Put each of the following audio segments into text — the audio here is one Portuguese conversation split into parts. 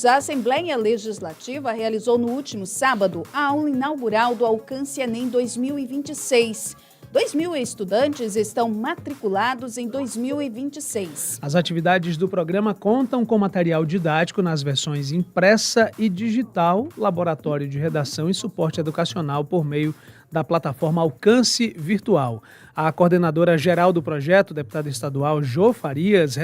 A Assembleia Legislativa realizou no último sábado a aula inaugural do Alcance Enem 2026. 2.000 estudantes estão matriculados em 2026. As atividades do programa contam com material didático nas versões impressa e digital, laboratório de redação e suporte educacional por meio da plataforma Alcance Virtual. A coordenadora geral do projeto, deputada estadual Jo Farias,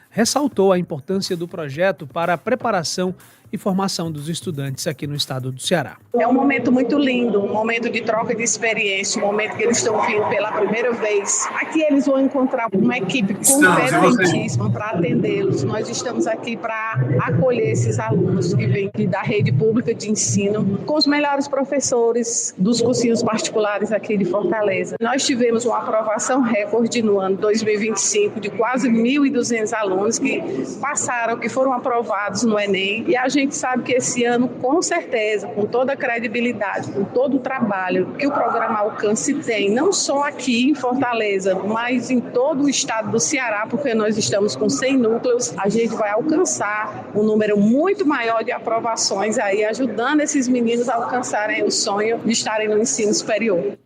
ressaltou a importância do projeto para a preparação e formação dos estudantes aqui no estado do Ceará. É um momento muito lindo, um momento de troca de experiência, um momento que eles estão vindo pela primeira vez. Aqui eles vão encontrar uma equipe competentíssima para atendê-los. Nós estamos aqui para acolher esses alunos que vêm da rede pública de ensino, com os melhores professores dos cursinhos particulares aqui de Fortaleza. Nós tivemos uma aprovação recorde no ano 2025 de quase 1.200 alunos que passaram, que foram aprovados no Enem. E a gente sabe que esse ano, com certeza, com toda a credibilidade, com todo o trabalho que o programa Alcance tem, não só aqui em Fortaleza, mas em todo o estado do Ceará, porque nós estamos com 100 núcleos, a gente vai alcançar um número muito maior de aprovações aí, ajudando esses meninos a alcançarem o sonho de estarem no ensino superior.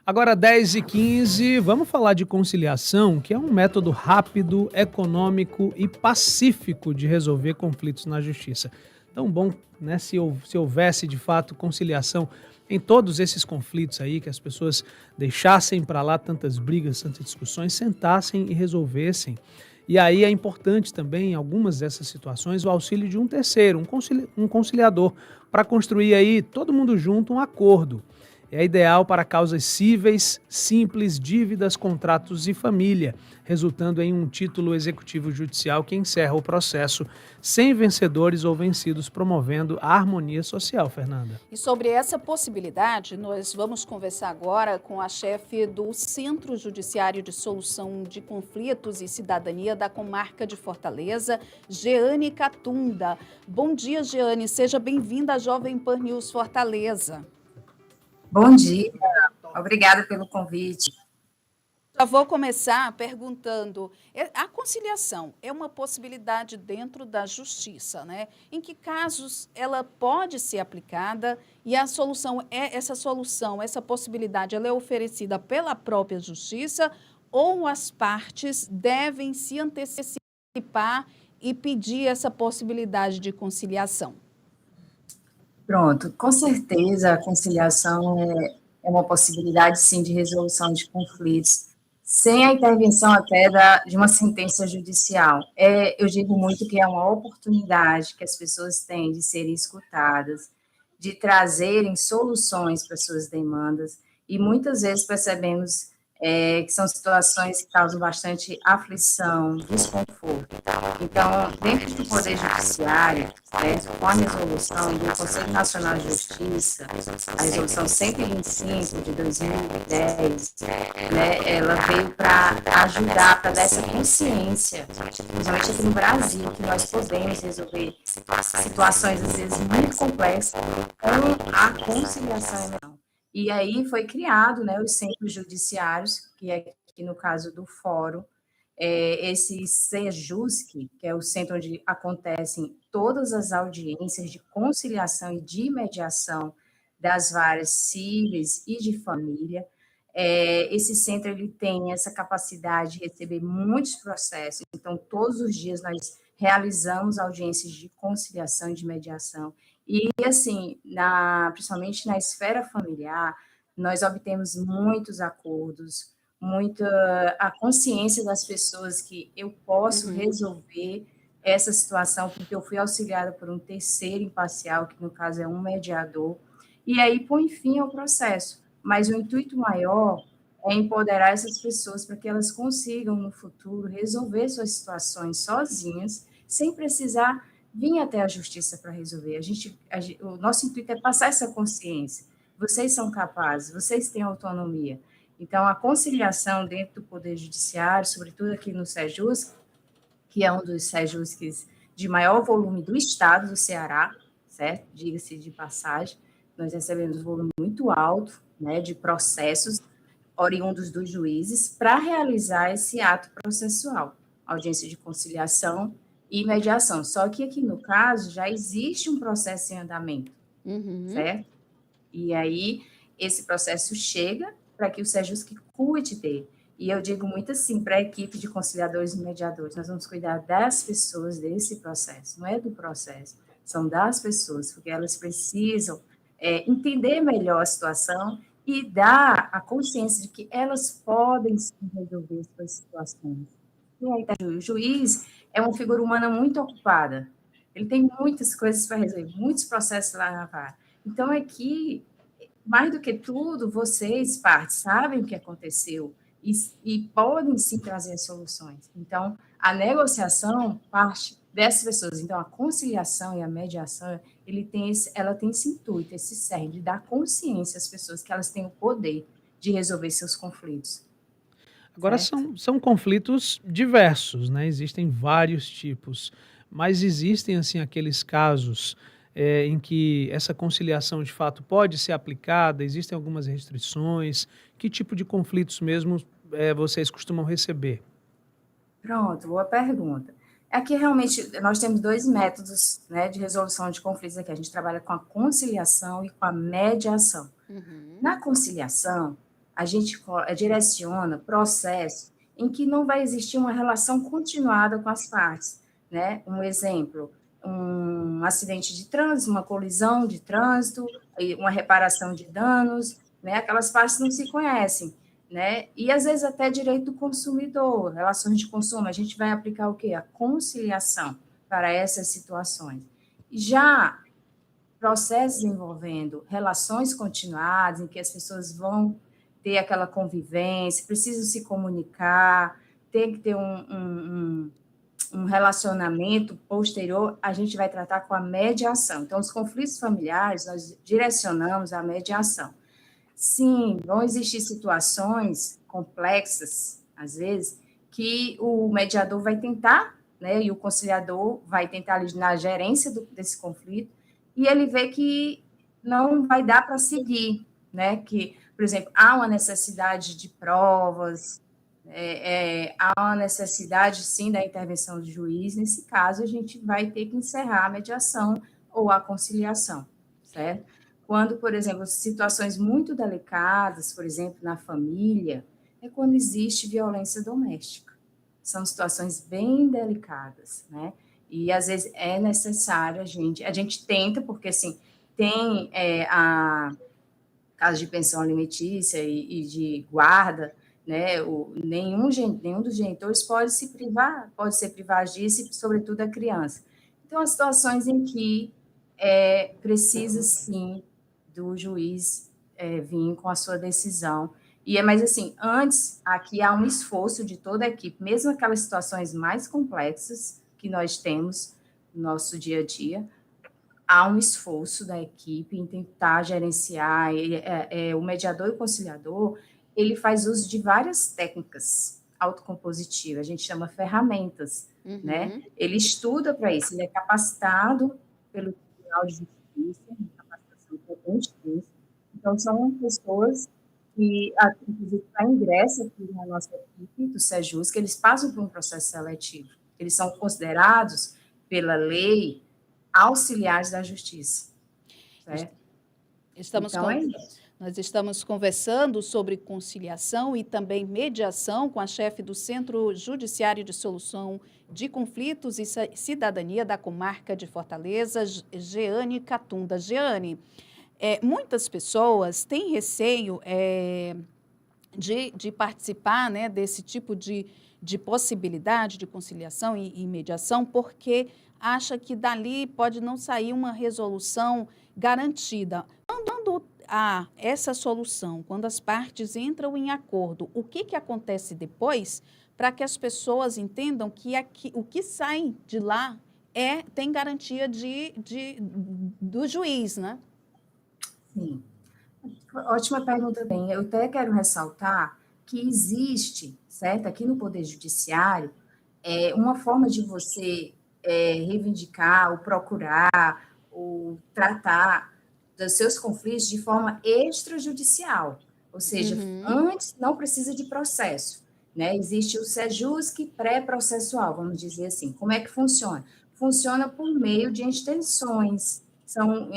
Agora 10h15, vamos falar de conciliação, que é um método rápido, econômico e pacífico de resolver conflitos na justiça. Tão bom, né, se houvesse de fato conciliação em todos esses conflitos aí, que as pessoas deixassem para lá tantas brigas, tantas discussões, sentassem e resolvessem. E aí é importante também, em algumas dessas situações, o auxílio de um terceiro, um conciliador, para construir aí, todo mundo junto, um acordo. É ideal para causas cíveis, simples, dívidas, contratos e família, resultando em um título executivo judicial que encerra o processo sem vencedores ou vencidos, promovendo a harmonia social, Fernanda. E sobre essa possibilidade, nós vamos conversar agora com a chefe do Centro Judiciário de Solução de Conflitos e Cidadania da Comarca de Fortaleza, Jeane Catunda. Bom dia, Jeane. Seja bem-vinda à Jovem Pan News Fortaleza. Bom dia, obrigada pelo convite. Já vou começar perguntando, a conciliação é uma possibilidade dentro da justiça, né? Em que casos ela pode ser aplicada e essa possibilidade, ela é oferecida pela própria justiça ou as partes devem se antecipar e pedir essa possibilidade de conciliação? Pronto, com certeza a conciliação é uma possibilidade, sim, de resolução de conflitos, sem a intervenção até de uma sentença judicial. Eu digo muito que é uma oportunidade que as pessoas têm de serem escutadas, de trazerem soluções para suas demandas, e muitas vezes percebemos que são situações que causam bastante aflição, desconforto. Então, dentro do Poder Judiciário, com a resolução do Conselho Nacional de Justiça, a resolução 125 de 2010, ela veio para ajudar, para dar essa consciência, principalmente aqui no Brasil, que nós podemos resolver situações, às vezes, muito complexas com a conciliação. E aí foi criado, os centros judiciários, que é aqui no caso do Fórum, esse CEJUSC, que é o centro onde acontecem todas as audiências de conciliação e de mediação das varas cíveis e de família. Esse centro ele tem essa capacidade de receber muitos processos, então todos os dias nós realizamos audiências de conciliação e de mediação. E, assim, principalmente na esfera familiar, nós obtemos muitos acordos, a consciência das pessoas que eu posso resolver essa situação, porque eu fui auxiliada por um terceiro imparcial, que no caso é um mediador, e aí põe fim ao processo. Mas o intuito maior é empoderar essas pessoas para que elas consigam, no futuro, resolver suas situações sozinhas, sem precisar vir até a justiça para resolver. O nosso intuito é passar essa consciência. Vocês são capazes, vocês têm autonomia. Então, a conciliação dentro do Poder Judiciário, sobretudo aqui no SEJUSC, que é um dos SEJUSCs de maior volume do estado do Ceará, certo? Diga-se de passagem, nós recebemos um volume muito alto, de processos oriundos dos juízes para realizar esse ato processual, audiência de conciliação e mediação. Só que aqui, no caso, já existe um processo em andamento, Uhum. certo? E aí, esse processo chega para que o Sejusc cuide dele. E eu digo muito assim para a equipe de conciliadores e mediadores, nós vamos cuidar das pessoas desse processo, não é do processo, são das pessoas, porque elas precisam entender melhor a situação e dar a consciência de que elas podem sim resolver suas situações. E aí, o juiz é uma figura humana muito ocupada, ele tem muitas coisas para resolver, muitos processos lá na vara. Então, aqui, mais do que tudo, vocês, partes, sabem o que aconteceu e podem sim trazer soluções. Então, a negociação parte dessas pessoas. Então, a conciliação e a mediação, ela tem esse intuito, esse cerne de dar consciência às pessoas que elas têm o poder de resolver seus conflitos. Agora Certo? são conflitos diversos, né? Existem vários tipos, mas existem assim aqueles casos em que essa conciliação de fato pode ser aplicada, existem algumas restrições. Que tipo de conflitos mesmo vocês costumam receber? Pronto, boa pergunta. Aqui, realmente, nós temos dois métodos, né, de resolução de conflitos aqui. A gente trabalha com a conciliação e com a mediação. Uhum. Na conciliação, a gente direciona processo em que não vai existir uma relação continuada com as partes, né? Um exemplo, um acidente de trânsito, uma colisão de trânsito, uma reparação de danos, né? Aquelas partes não se conhecem, né? E às vezes até direito do consumidor, relações de consumo, a gente vai aplicar o quê? A conciliação para essas situações. Já processos envolvendo relações continuadas, em que as pessoas vão ter aquela convivência, precisam se comunicar, tem que ter um relacionamento posterior, a gente vai tratar com a mediação. Então, os conflitos familiares, nós direcionamos a mediação. Sim, vão existir situações complexas, às vezes, que o mediador vai tentar, né, e o conciliador vai tentar ali na gerência desse conflito, e ele vê que não vai dar para seguir, né, que, por exemplo, há uma necessidade de provas, há uma necessidade, sim, da intervenção do juiz. Nesse caso, a gente vai ter que encerrar a mediação ou a conciliação, certo? Quando, por exemplo, situações muito delicadas, por exemplo, na família, é quando existe violência doméstica. São situações bem delicadas, né? E, às vezes, é necessário a gente tenta, porque, assim, tem a caso de pensão alimentícia e de guarda, né? Nenhum dos genitores pode ser privado disso, e, sobretudo, a criança. Então, as situações em que precisa, sim, do juiz vir com a sua decisão. Mas, assim, antes, aqui há um esforço de toda a equipe, mesmo aquelas situações mais complexas que nós temos no nosso dia a dia, há um esforço da equipe em tentar gerenciar. O mediador e o conciliador, ele faz uso de várias técnicas autocompositivas, a gente chama ferramentas, né? Ele estuda para isso, ele é capacitado pelo Tribunal de Justiça, capacitação que então são pessoas que, inclusive, para ingresso aqui na nossa equipe do Sejusc, eles passam por um processo seletivo, eles são considerados pela lei auxiliares da justiça, certo? Nós estamos conversando sobre conciliação e também mediação com a chefe do Centro Judiciário de Solução de Conflitos e Cidadania da Comarca de Fortaleza, Jeane Catunda. Jeane, muitas pessoas têm receio de participar, né, desse tipo de possibilidade de conciliação e mediação, porque acha que dali pode não sair uma resolução garantida. Quando há essa solução, quando as partes entram em acordo, o que acontece depois para que as pessoas entendam que o que sai de lá tem garantia do juiz, né? Sim. Ótima pergunta também. Eu até quero ressaltar que existe, certo, aqui no Poder Judiciário, uma forma de você reivindicar, ou procurar, ou tratar dos seus conflitos de forma extrajudicial. Ou seja, antes não precisa de processo. né? Existe o SEJUSC pré-processual, vamos dizer assim. Como é que funciona? Funciona por meio de instituições, são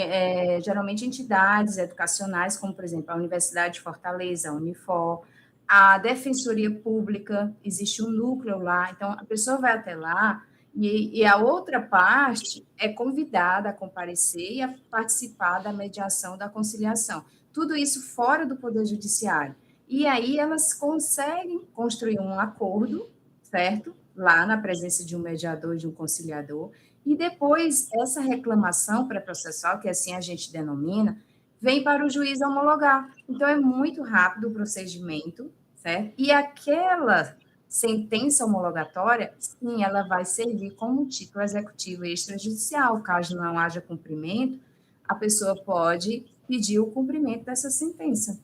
geralmente entidades educacionais, como, por exemplo, a Universidade de Fortaleza, a Unifor, a Defensoria Pública, existe um núcleo lá, então a pessoa vai até lá e a outra parte é convidada a comparecer e a participar da mediação, da conciliação. Tudo isso fora do Poder Judiciário. E aí elas conseguem construir um acordo, certo? Lá na presença de um mediador, de um conciliador, e depois essa reclamação pré-processual, que assim a gente denomina, vem para o juiz homologar. Então é muito rápido o procedimento, certo? E aquela sentença homologatória, sim, ela vai servir como título executivo extrajudicial. Caso não haja cumprimento, a pessoa pode pedir o cumprimento dessa sentença.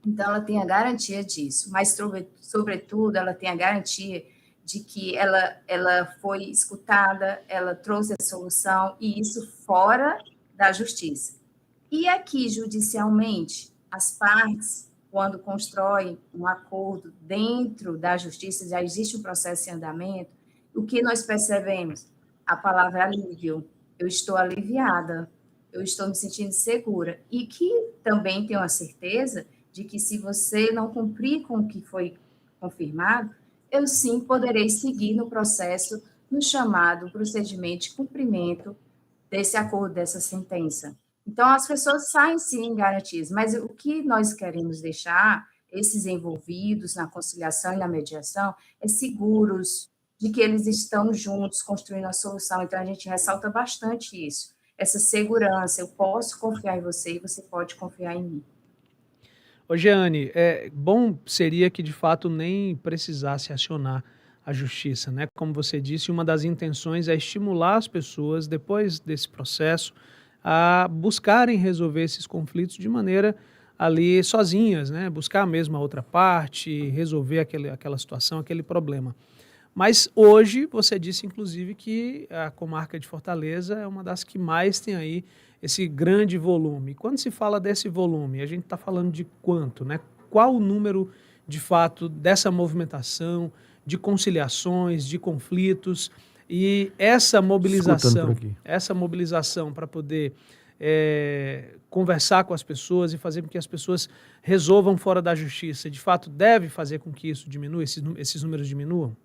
Então, ela tem a garantia disso, mas, sobretudo, ela tem a garantia de que ela foi escutada, ela trouxe a solução, e isso fora da justiça. E aqui, judicialmente, as partes, quando constroem um acordo dentro da justiça, já existe um processo em andamento, o que nós percebemos? A palavra alívio. Eu estou aliviada, eu estou me sentindo segura. E que também tenho a certeza de que se você não cumprir com o que foi confirmado, eu sim poderei seguir no processo, no chamado procedimento de cumprimento desse acordo, dessa sentença. Então, as pessoas saem sim garantidas, mas o que nós queremos deixar esses envolvidos na conciliação e na mediação é seguros de que eles estão juntos construindo a solução. Então, a gente ressalta bastante isso, essa segurança. Eu posso confiar em você e você pode confiar em mim. Ô, Jeane, bom seria que de fato nem precisasse acionar a justiça, né? Como você disse, uma das intenções é estimular as pessoas, depois desse processo, a buscarem resolver esses conflitos de maneira ali sozinhas, né? Buscar mesmo a outra parte, resolver aquela situação, aquele problema. Mas hoje você disse, inclusive, que a comarca de Fortaleza é uma das que mais tem aí esse grande volume. Quando se fala desse volume, a gente está falando de quanto, né? Qual o número, de fato, dessa movimentação, de conciliações, de conflitos e essa mobilização para poder conversar com as pessoas e fazer com que as pessoas resolvam fora da justiça, de fato, deve fazer com que isso diminua, esses números diminuam?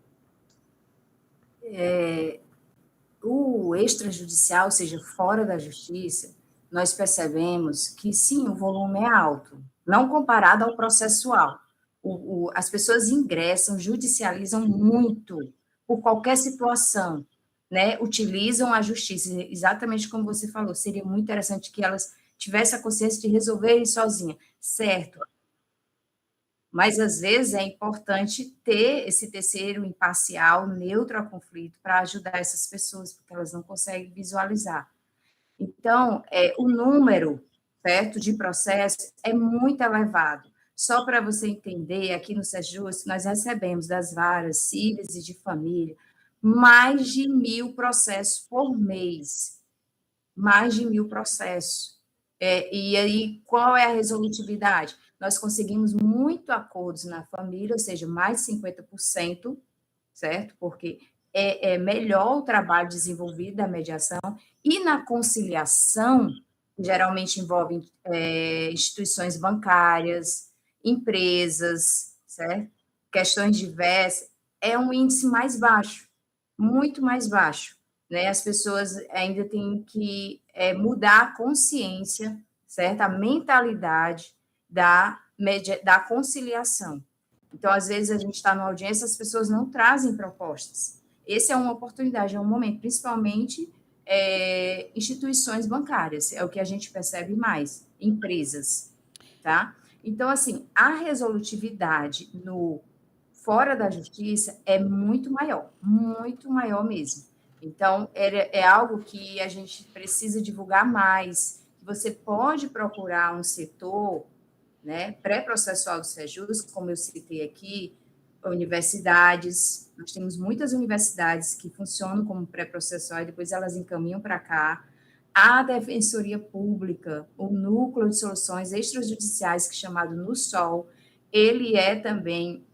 O extrajudicial, ou seja, fora da justiça, nós percebemos que sim, o volume é alto, não comparado ao processual. As pessoas ingressam, judicializam muito por qualquer situação, né? Utilizam a justiça, exatamente como você falou, seria muito interessante que elas tivessem a consciência de resolverem sozinha, certo? Mas, às vezes, é importante ter esse terceiro imparcial, neutro ao conflito, para ajudar essas pessoas, porque elas não conseguem visualizar. Então, o número, certo, de processos é muito elevado. Só para você entender, aqui no SEJUSC, nós recebemos das varas cíveis e de família mais de 1.000 processos por mês. Mais de 1.000 processos. E aí, qual é a resolutividade? Nós conseguimos muito acordos na família, ou seja, mais de 50%, certo? Porque é melhor o trabalho desenvolvido da mediação, e na conciliação, geralmente envolve instituições bancárias, empresas, certo? Questões diversas, é um índice mais baixo, muito mais baixo, né? As pessoas ainda têm que mudar a consciência, certo? A mentalidade da conciliação. Então, às vezes, a gente está numa audiência, as pessoas não trazem propostas. Essa é uma oportunidade, é um momento, principalmente instituições bancárias, é o que a gente percebe mais, empresas, tá? Então, assim, a resolutividade fora da justiça é muito maior mesmo. Então, é algo que a gente precisa divulgar mais. Você pode procurar um setor, né, pré-processual do SEJUSC, como eu citei aqui, universidades, nós temos muitas universidades que funcionam como pré-processual e depois elas encaminham para cá, a Defensoria Pública, o Núcleo de Soluções Extrajudiciais, que é chamado NUSOL, ele é também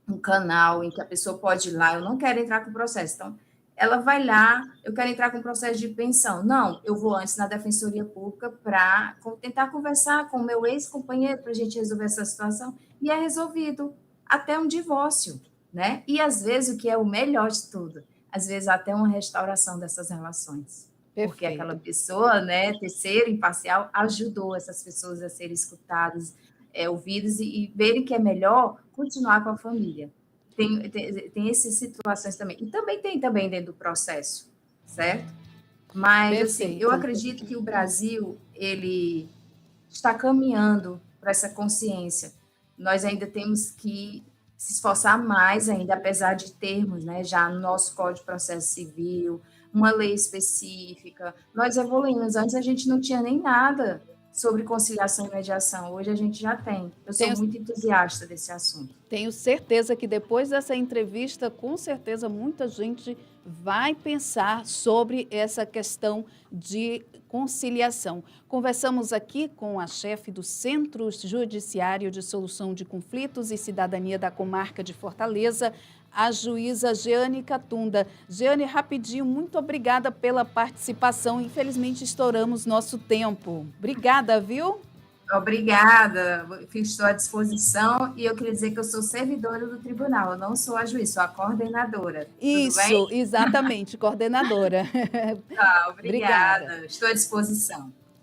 um canal em que a pessoa pode ir lá, eu não quero entrar com o processo. Então, ela vai lá, eu quero entrar com o processo de pensão. Não, eu vou antes na Defensoria Pública para tentar conversar com o meu ex-companheiro para a gente resolver essa situação, e é resolvido até um divórcio, né? E, às vezes, o que é o melhor de tudo, às vezes até uma restauração dessas relações. Perfeito. Porque aquela pessoa, né, terceiro, imparcial, ajudou essas pessoas a serem escutadas, ouvidas e verem que é melhor continuar com a família. Tem essas situações também. E também tem também dentro do processo, certo? Mas, assim, eu acredito que o Brasil, ele está caminhando para essa consciência. Nós ainda temos que se esforçar mais ainda, apesar de termos, né, já no nosso Código de Processo Civil, uma lei específica. Nós evoluímos. Antes a gente não tinha nem nada sobre conciliação e mediação. Hoje a gente já tem. Eu sou muito entusiasta desse assunto. Tenho certeza que depois dessa entrevista, com certeza, muita gente vai pensar sobre essa questão de conciliação. Conversamos aqui com a chefe do Centro Judiciário de Solução de Conflitos e Cidadania da Comarca de Fortaleza, a juíza Jeane Catunda. Jeane, rapidinho, muito obrigada pela participação. Infelizmente, estouramos nosso tempo. Obrigada, viu? Obrigada, estou à disposição e eu queria dizer que eu sou servidora do tribunal, eu não sou a juiz, sou a coordenadora. Isso, exatamente, coordenadora. Tá, obrigada, estou à disposição.